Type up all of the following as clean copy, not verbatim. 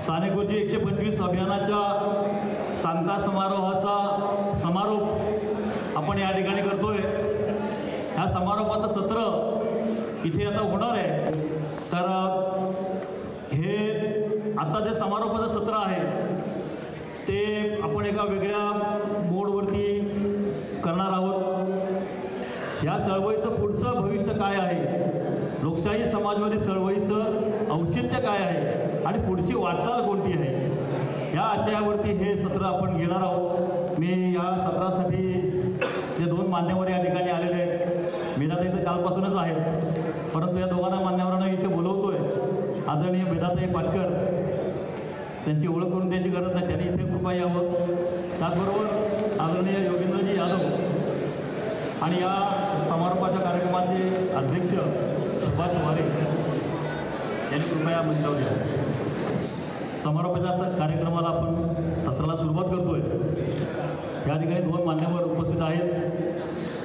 साने गुरुजी 125 अभियानाच्या सांगता समारोहाचा समारोप आपण या ठिकाणी करतोय। ह्या समारोपाचं सत्र इथे आता होणार आहे। तर हे आता जे समारोपाचं सत्र आहे ते आपण एका वेगळ्या मोडवरती करणार आहोत। या चळवळीचं पुढचं भविष्य काय आहे, लोकशाही समाजवादी चळवळीचं औचित्य काय आहे आणि पुढची वाटचाल कोणती आहे, या आशयावरती हे सत्र आपण घेणार आहोत। मी या सत्रासाठी जे दोन मान्यवर या ठिकाणी आलेले आहेत, मेधाताई तर कालपासूनच आहेत, परंतु या दोघांना मान्यवरांना इथे बोलवतोय। आदरणीय मेधाताई पाटकर, त्यांची ओळख करून द्यायची गरज नाही, त्यांनी इथे कृपा यावं। त्याचबरोबर आदरणीय योगेंद्रजी यादव आणि या समारोपाच्या कार्यक्रमाचे अध्यक्ष सुभाष वारे यांनी कृपया मंचावर यावं। समारोपाच्या कार्यक्रमाला आपण सत्राला सुरुवात करतोय। या ठिकाणी दोन मान्यवर उपस्थित आहेत,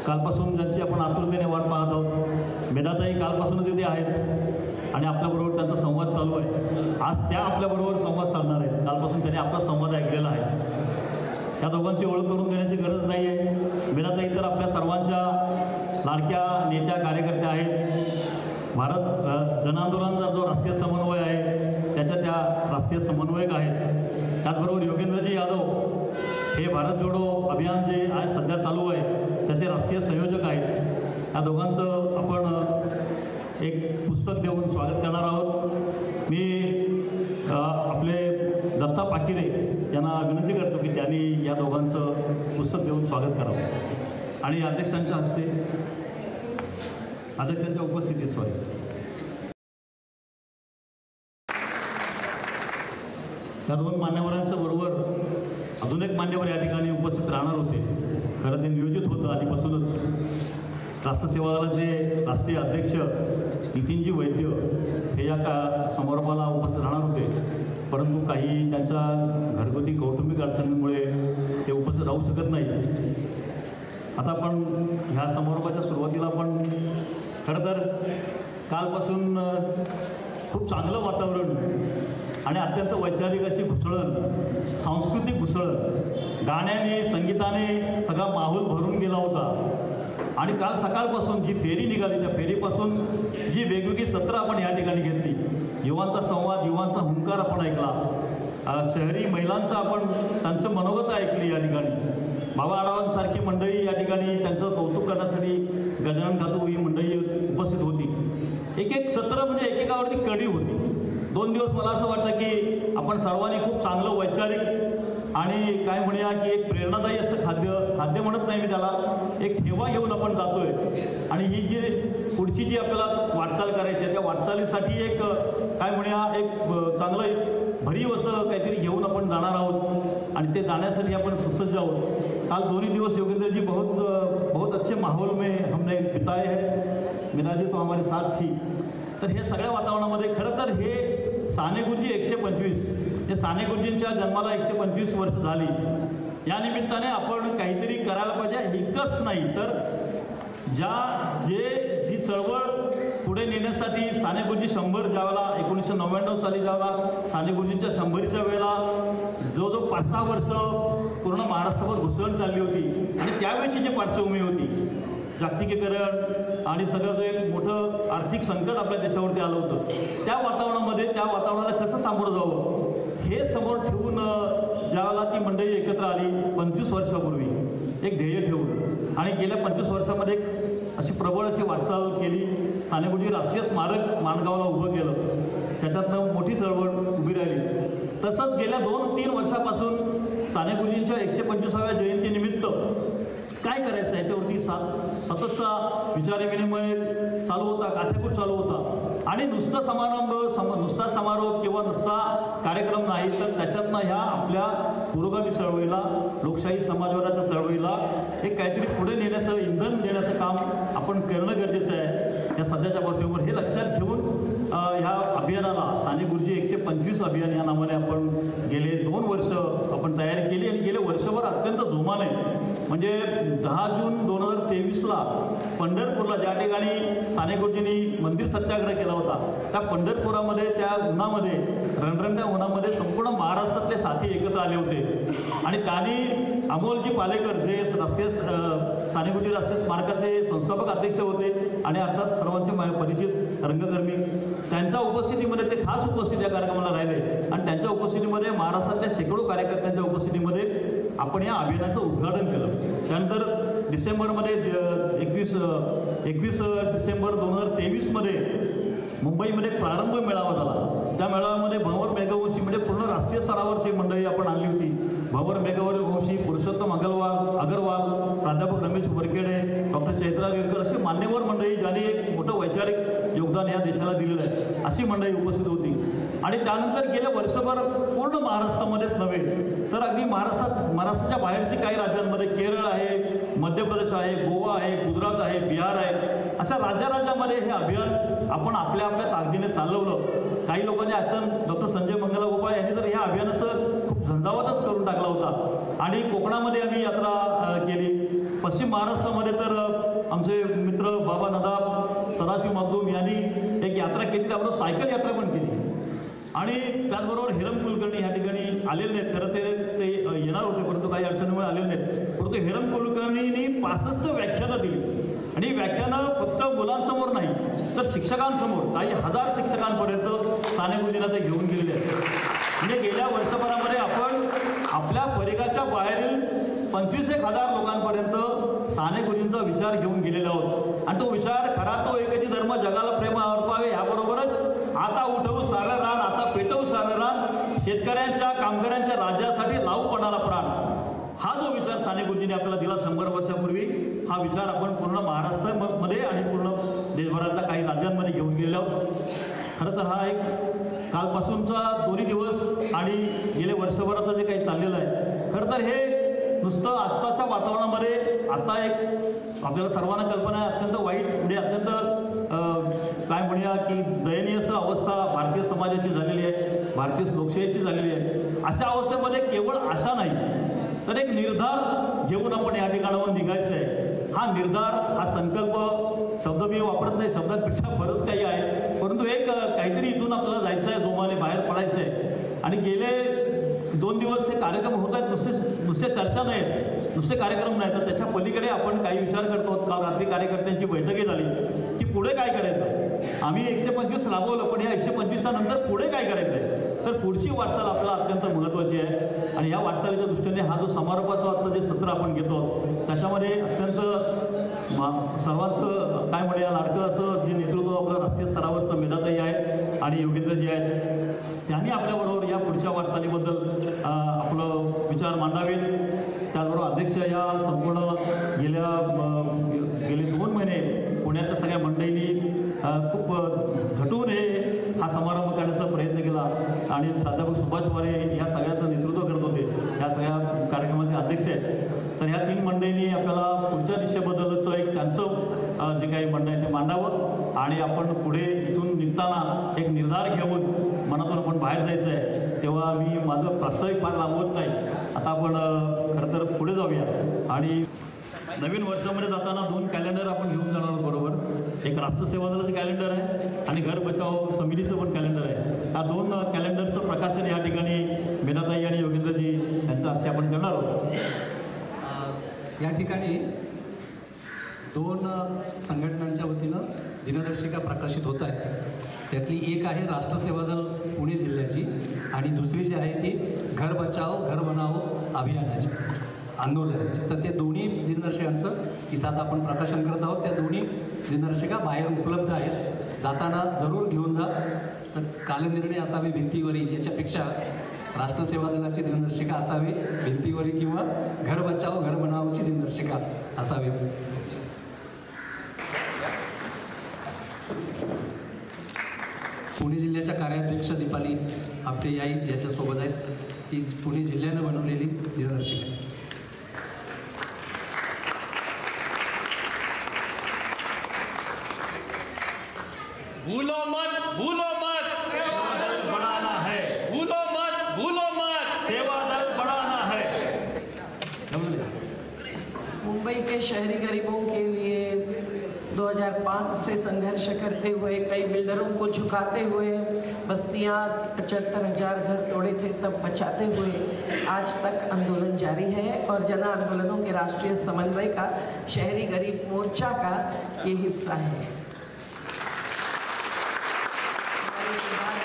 कालपासून ज्यांची आपण आतुरतेने वाट पाहत आहोत। मेधाताई कालपासूनच इथे आहेत आणि आपल्याबरोबर त्यांचा संवाद चालू आहे। आज त्या आपल्याबरोबर संवाद साधणार आहेत, कालपासून त्यांनी आपला संवाद ऐकलेला आहे। त्या दोघांची ओळख करून देण्याची गरज नाही आहे। मेधाताई तर आपल्या सर्वांच्या लाडक्या नेत्या कार्यकर्त्या आहेत। भारत जनांदोलनाचा जो राष्ट्रीय समन्वय आहे त्याच्या त्या राष्ट्रीय समन्वयक आहेत। त्याचबरोबर योगेंद्रजी यादव हे भारत जोडो अभियान जे आज सध्या चालू आहे त्याचे राष्ट्रीय संयोजक आहेत। या दोघांचं आपण एक पुस्तक देऊन स्वागत करणार आहोत। मी आपले दत्ता पाकिरे यांना विनंती करतो की त्यांनी या दोघांचं पुस्तक देऊन स्वागत करावं आणि अध्यक्षांच्या हस्ते, अध्यक्षांच्या उपस्थितीत त्या दोन मान्यवरांच्या बरोबर अजून एक मान्यवर या ठिकाणी उपस्थित राहणार होते। खरं ते नियोजित होतं आधीपासूनच। राष्ट्र सेवा दलाचे राष्ट्रीय अध्यक्ष नितीनजी वैद्य हे या समारोपाला उपस्थित राहणार होते, परंतु काही त्यांच्या घरगुती कौटुंबिक अडचणीमुळे ते उपस्थित राहू शकत नाही। आता आपण ह्या समारोपाच्या सुरुवातीला आपण खरं तर कालपासून खूप चांगलं वातावरण आणि अत्यंत वैचारिक अशी घुसळण, सांस्कृतिक घुसळण, गाण्याने संगीताने सगळा माहोल भरून गेला होता। आणि काल सकाळपासून जी फेरी निघाली त्या फेरीपासून जी वेगवेगळी सत्र आपण या ठिकाणी घेतली, युवांचा संवाद, युवांचा हुंकार आपण ऐकला, शहरी महिलांचा आपण त्यांचं मनोगत ऐकली। या ठिकाणी बाबा आढावांसारखी मंडळी या ठिकाणी त्यांचं कौतुक करण्यासाठी गजानन खातू ही मंडळी उपस्थित होती। एक एक सत्र म्हणजे एकेकावरती कडी होती। 2 दिवस मला असं वाटतं की आपण सर्वांनी खूप चांगलं वैचारिक आणि काय म्हणूया की एक प्रेरणादायी असं खाद्य म्हणत नाही मी त्याला, एक ठेवा घेऊन आपण जातोय आणि ही जी पुढची जी आपल्याला वाटचाल करायची आहे त्या वाटचालीसाठी एक काय म्हणूया एक चांगलं भरीव असं काहीतरी घेऊन आपण जाणार आहोत आणि ते जाण्यासाठी आपण सुसज्ज आहोत। काल दोन्ही दिवस योगेंद्र जी बहुत अच्छे माहौल में हमने बिताए हैं। मीरा जी तो हमारी साथ थी। तर हे सगळ्या वातावरणामध्ये खरं तर हे साने गुरुजी 125 हे साने गुरुजींच्या जन्माला 125 वर्ष झाली। या निमित्ताने आपण काहीतरी करायला पाहिजे। इतकंच नाही तर जी चळवळ पुढे नेण्यासाठी साने गुरुजी 100 ज्यावेळेला 1999 साली ज्यावेळेला साने गुरुजींच्या 100च्या वेळेला जो 5-6 वर्ष पूर्ण महाराष्ट्रावर घुसळण चालली होती आणि त्यावेळची जी पार्श्वभूमी होती, जागतिकीकरण आणि सगळं जो एक मोठं आर्थिक संकट आपल्या देशावरती आलं होतं, त्या वातावरणामध्ये त्या वातावरणाला कसं सामोरं जावं हे समोर ठेवून ज्यावेळेला ती मंडळी एकत्र आली 25 वर्षापूर्वी एक ध्येय ठेवून आणि गेल्या 25 वर्षामध्ये अशी प्रबळ अशी वाटचाल केली। साने गुरुजी राष्ट्रीय स्मारक माणगावला उभं केलं, त्याच्यातनं मोठी चळवळ उभी राहिली। तसंच गेल्या 2-3 वर्षापासून साने गुरुजींच्या 125व्या जयंतीनिमित्त काय करायचं याच्यावरती सततचा विचारविनिमय चालू होता, काथेकूट चालू होता आणि नुसता समारोप किंवा नुसता कार्यक्रम नाही तर त्याच्यातनं ह्या आपल्या पुरोगामी चळवळीला, लोकशाही समाजवादाच्या चळवळीला एक काहीतरी पुढे नेण्याचं, इंधन देण्याचं काम आपण करणं गरजेचं आहे। या सध्याच्या पार्श्वभूमीवर हे लक्षात घेऊन ह्या अभियानाला साने गुरुजी 125 अभियान या नावाने आपण गेले 2 वर्ष आपण तयारी केली आणि गेले वर्षभर अत्यंत जोमाने म्हणजे 10 जून 2023ला पंढरपूरला ज्या ठिकाणी साने गुरुजींनी मंदिर सत्याग्रह केला होता त्या पंढरपुरामध्ये त्या उन्हामध्ये रणरणत्या उन्हामध्ये संपूर्ण महाराष्ट्रातले साथी एकत्र आले होते आणि त्यांनी अमोलजी पालेकर जे राष्ट्रीय साने गुरुजी राष्ट्रीय स्मारकाचे संस्थापक अध्यक्ष होते आणि अर्थात सर्वांचे परिचित रंगकर्मी त्यांच्या उपस्थितीमध्ये ते खास उपस्थित या कार्यक्रमाला राहिले आणि त्यांच्या उपस्थितीमध्ये महाराष्ट्रातल्या शेकडो कार्यकर्त्यांच्या उपस्थितीमध्ये आपण या अभियानाचं उद्घाटन केलं. त्यानंतर डिसेंबरमध्ये 21 डिसेंबर 2023मध्ये मुंबईमध्ये प्रारंभ मेळावा झाला. त्या मेळाव्यामध्ये भंवर मेघवंशी म्हणजे पूर्ण राष्ट्रीय स्तरावरची मंडळी आपण आणली होती. भंवर मेघवंशी, पुरुषोत्तम अगरवाल, प्राध्यापक रमेश वरखेडे, डॉक्टर चैत्रा रेडकर अशी मान्यवर मंडळी ज्यांनी एक मोठं वैचारिक योगदान या देशाला दिलेलं आहे अशी मंडळी उपस्थित होती. आणि त्यानंतर गेल्या वर्षभर पूर्ण महाराष्ट्रामध्येच नव्हे तर अगदी महाराष्ट्राच्या बाहेरची काही राज्यांमध्ये केरळ आहे, मध्य प्रदेश आहे, गोवा आहे, गुजरात आहे, बिहार आहे अशा राज्यामध्ये हे अभियान आपण आपल्या ताकदीने चालवलं. काही लोकांनी अत्यंत डॉक्टर संजय मंगला गोपाळ यांनी तर या अभियानाचं खूप झंझावातच करून टाकला होता आणि कोकणामध्ये आम्ही यात्रा केली. पश्चिम महाराष्ट्रामध्ये तर आमचे मित्र बाबा नदाब, सदाशिव मगदूम यांनी एक यात्रा केली, त्याबरोबर सायकल यात्रा पण केली आणि त्याचबरोबर हिरम कुलकर्णी ह्या ठिकाणी आलेले नाहीत. खरं ते येणार होते परंतु काही अडचणीमुळे आलेले नाहीत. परंतु हिरम कुलकर्णींनी 65 व्याख्यानं दिली आणि ही व्याख्यानं फक्त मुलांसमोर नाही तर शिक्षकांसमोर काही हजार शिक्षकांपर्यंत साने गुरुजींना ते घेऊन गेलेले आहेत. म्हणजे गेल्या वर्षभरामध्ये आपण आपल्या परिघाच्या बाहेरील 25,000 लोकांपर्यंत साने गुरुजींचा विचार घेऊन गेलेला आहोत आणि तो विचार खरा तो एकची धर्म जगाला प्रेम अर्पावे याबरोबरच आता उठवू सारं रान, आता पेटवू सारं रान, शेतकऱ्यांच्या कामगारांच्या राज्यासाठी लावू पणाला प्राण, हा जो विचार साने गुरुजींनी आपल्याला दिला 100 वर्षापूर्वी हा विचार आपण पूर्ण महाराष्ट्रामध्ये आणि पूर्ण देशभरातल्या काही राज्यांमध्ये घेऊन गेलेलो आहोत. खरं तर हा एक कालपासूनचा 2 दिवस आणि गेले वर्षभराचं जे काही चाललेलं आहे खरं तर हे नुसतं आत्ताच्या वातावरणामध्ये आता एक आपल्याला सर्वांना कल्पना आहे अत्यंत वाईट म्हणजे अत्यंत काय म्हणूया की दयनीय असं अवस्था भारतीय समाजाची झालेली आहे, भारतीय लोकशाहीची झालेली आहे. अशा अवस्थेमध्ये केवळ आशा नाही तर एक निर्धार घेऊन आपण या ठिकाणावर निघायचं आहे. हा निर्धार हा संकल्प शब्द मी वापरत नाही, शब्दांपेक्षा बरंच काही आहे परंतु एक काहीतरी इथून आपल्याला जायचं आहे, जोमाने बाहेर पडायचं आहे. आणि गेले 2 दिवस हे कार्यक्रम होत आहेत, नुसते चर्चा नाहीत, नुसते कार्यक्रम नाही तर त्याच्या पलीकडे आपण काही विचार करतो. काल रात्री कार्यकर्त्यांची बैठकी झाली की पुढे काय करायचं. आम्ही 125 राबवलं पण या 125च्या नंतर पुढे काय करायचं आहे तर पुढची वाटचाल आपल्याला अत्यंत महत्त्वाची आहे. आणि या वाटचालीच्या दृष्टीने हा जो समारोपाचं आपलं जे सत्र आपण घेतो त्याच्यामध्ये अत्यंत सर्वांचं काय म्हणूया लाडकं असं जे नेतृत्व आपलं राष्ट्रीय स्तरावरचं मेधाताई आहे आणि योगेंद्रजी आहेत त्यांनी आपल्याबरोबर या पुढच्या वाटचालीबद्दल आपलं विचार मांडावेत. त्याचबरोबर अध्यक्ष या संपूर्ण गेले 2 महिने पुण्यातल्या सगळ्या मंडळींनी खूप झटून हा समारंभ करण्याचा प्रयत्न केला आणि प्राध्यापक सुभाष वारे या सगळ्याचं नेतृत्व करत होते, या सगळ्या कार्यक्रमाचे अध्यक्ष आहेत. तर ह्या 3 मंडळींनी आपल्याला पुढच्या दिशेबद्दलचं एक त्यांचं जे काही म्हणणं आहे ते मांडावं आणि आपण पुढे इथून निघताना एक निर्धार घेऊन मनातून आपण बाहेर जायचं आहे. तेव्हा मी माझं प्रास्ताविक फार लांबवत नाही, आता आपण खरं तर पुढे जाऊया. आणि नवीन वर्षामध्ये जाताना 2 कॅलेंडर आपण घेऊन जाणार आहोत बरोबर. एक राष्ट्र सेवा दलाचं कॅलेंडर आहे आणि घर बचाव समितीचं पण कॅलेंडर आहे. या 2 कॅलेंडरचं प्रकाशन या ठिकाणी मेधाताई आणि योगेंद्रजी यांचं असे आपण करणार आहोत. या ठिकाणी 2 संघटनांच्या वतीनं दिनदर्शिका प्रकाशित होत आहे. त्यातली एक आहे राष्ट्र सेवा दल पुणे जिल्ह्याची आणि दुसरी जी आहे ती घर बचाव घर बनाव अभियानाची आंदोलनाची. तर ते दोन्ही दिनदर्शिकांचं इथं आता आपण प्रकाशन करत आहोत. त्या दोन्ही दिनदर्शिका बाहेर उपलब्ध आहेत, जाताना जरूर घेऊन जा. तर कालनिर्णय असावे भिंतीवरील याच्यापेक्षा राष्ट्रसेवा दलाची दिनदर्शिका असावी भिंतीवरील किंवा घर बचाव घर बनावची दिनदर्शिका असावी. पुणे जिल्ह्याच्या कार्याध्यक्ष दीपाली आपटे याई याच्यासोबत आहेत. ही पुणे जिल्ह्यानं बनवलेली दिनदर्शिका आहे. भूलो के शहरी गरीबों के लिए 2005 से संघर्ष करते हुए, कई बिल्डरों को झुकाते हुए, बस्तियां 75,000 घर तोड़े थे तब बचाते हुए आज तक आंदोलन जारी है। और जन आंदोलनों के राष्ट्रीय समन्वय का शहरी गरीब मोर्चा का ये हिस्सा है।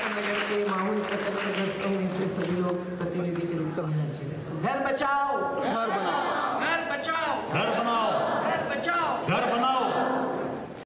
नगर के माहौल प्रकरण में से सभी लोग प्रतिनिधि के रूप में घर बचाओ घर बनाओ।